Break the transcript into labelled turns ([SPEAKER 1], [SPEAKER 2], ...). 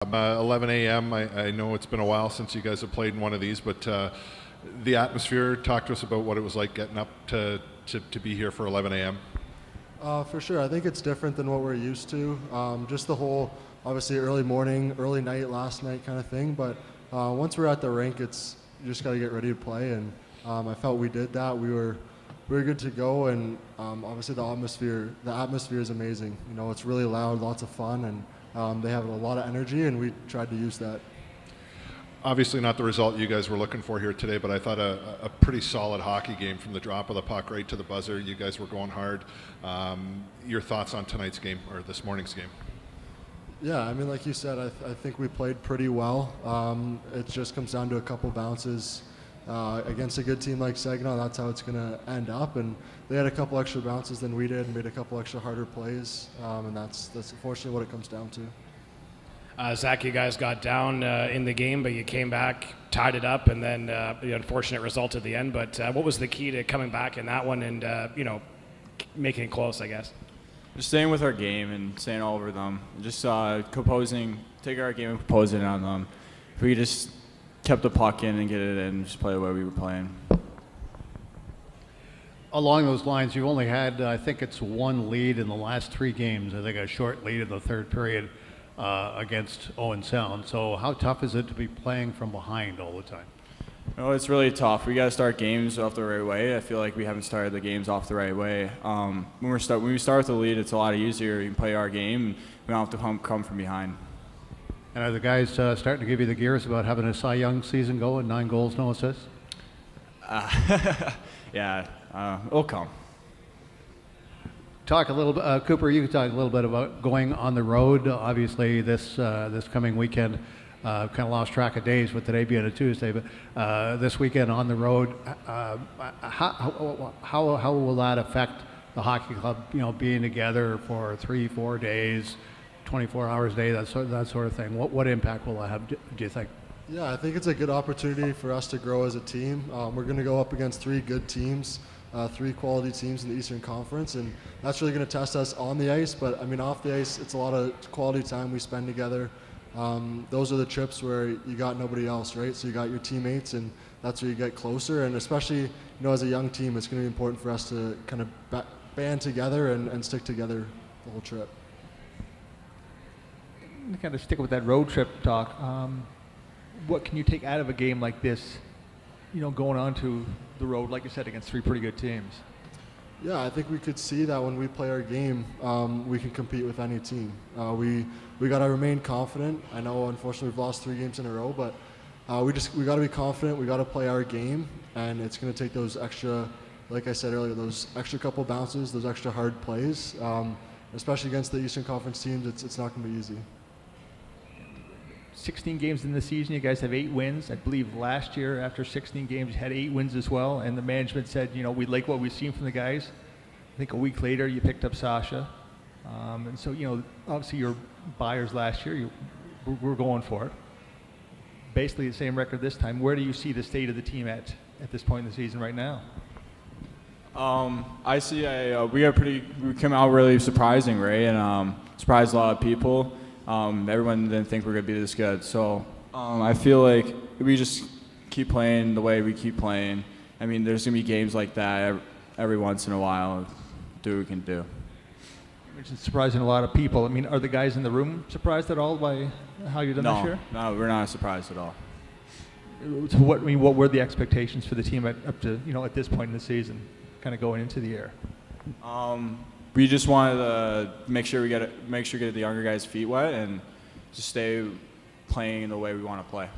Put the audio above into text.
[SPEAKER 1] 11 a.m. I know it's been a while since you guys have played in one of these, but the atmosphere, talk to us about what it was like getting up to be here for 11 a.m.
[SPEAKER 2] For sure. I think it's different than what we're used to. Just the whole, obviously, early morning, early night, last night kind of thing. But once we're at the rink, you just got to get ready to play. And I felt we did that. We were good to go. And obviously, the atmosphere is amazing. You know, it's really loud, lots of fun, and they have a lot of energy, and we tried to use that.
[SPEAKER 1] Obviously not the result you guys were looking for here today, but I thought a pretty solid hockey game from the drop of the puck right to the buzzer. You guys were going hard. Your thoughts on tonight's game or this morning's game?
[SPEAKER 2] Yeah, I mean, like you said, I think we played pretty well. It just comes down to a couple bounces. Against a good team like Saginaw, that's how it's going to end up. And they had a couple extra bounces than we did and made a couple extra harder plays. And that's unfortunately what it comes down to.
[SPEAKER 3] Zach, you guys got down in the game, but you came back, tied it up, and then the unfortunate result at the end. But what was the key to coming back in that one and, making it close, I guess?
[SPEAKER 4] Just staying with our game and staying all over them. Just taking our game and composing on them. If we just kept the puck in and get it in and just play the way we were playing.
[SPEAKER 5] Along those lines, you've only had, I think it's one lead in the last 3 games. I think a short lead in the third period against Owen Sound. So how tough is it to be playing from behind all the time?
[SPEAKER 4] Oh, it's really tough. We got to start games off the right way. I feel like we haven't started the games off the right way. When we start with the lead, it's a lot easier. You can play our game, and we don't have to come from behind.
[SPEAKER 5] And are the guys starting to give you the gears about having a Cy Young season going, 9 goals, no assists?
[SPEAKER 4] Yeah, it'll come.
[SPEAKER 5] Talk a little bit, Cooper, you can talk a little bit about going on the road. Obviously, this coming weekend, kind of lost track of days with today being a Tuesday, but this weekend on the road, how will that affect the hockey club, being together for 3-4 days, 24 hours a day, that sort of thing? What impact will that have, do you think?
[SPEAKER 2] Yeah, I think it's a good opportunity for us to grow as a team. We're going to go up against 3 good teams, 3 quality teams in the Eastern Conference, and that's really going to test us on the ice. But I mean, off the ice, it's a lot of quality time we spend together. Those are the trips where you got nobody else, right? So you got your teammates, and that's where you get closer. And especially, as a young team, it's going to be important for us to kind of band together and stick together the whole trip.
[SPEAKER 6] To kind of stick with that road trip talk, what can you take out of a game like this, going on to the road, like you said, against 3 pretty good teams?
[SPEAKER 2] Yeah, I think we could see that when we play our game, we can compete with any team. We got to remain confident. I know, unfortunately, we've lost 3 games in a row, but we got to be confident. We got to play our game, and it's going to take those extra, like I said earlier, those extra couple bounces, those extra hard plays. Especially against the Eastern Conference teams, it's not going to be easy.
[SPEAKER 6] 16 games in the season, you guys have 8 wins. I believe last year, after 16 games, you had 8 wins as well, and the management said, we like what we've seen from the guys. I think a week later, you picked up Sasha. And so, obviously you're buyers last year. We're going for it. Basically the same record this time. Where do you see the state of the team at this point in the season right now?
[SPEAKER 4] I see we came out really surprising, right? And surprised a lot of people. Everyone didn't think we were going to be this good. So I feel like if we just keep playing the way we keep playing, I mean, there's going to be games like that every once in a while. Do what we can do.
[SPEAKER 6] Which is surprising a lot of people. I mean, are the guys in the room surprised at all by how you've done this year?
[SPEAKER 4] No, we're not surprised at all.
[SPEAKER 6] So what were the expectations for the team up to at this point in the season, kind of going into the year?
[SPEAKER 4] We just wanted to make sure we get the younger guys' feet wet and just stay playing the way we want to play.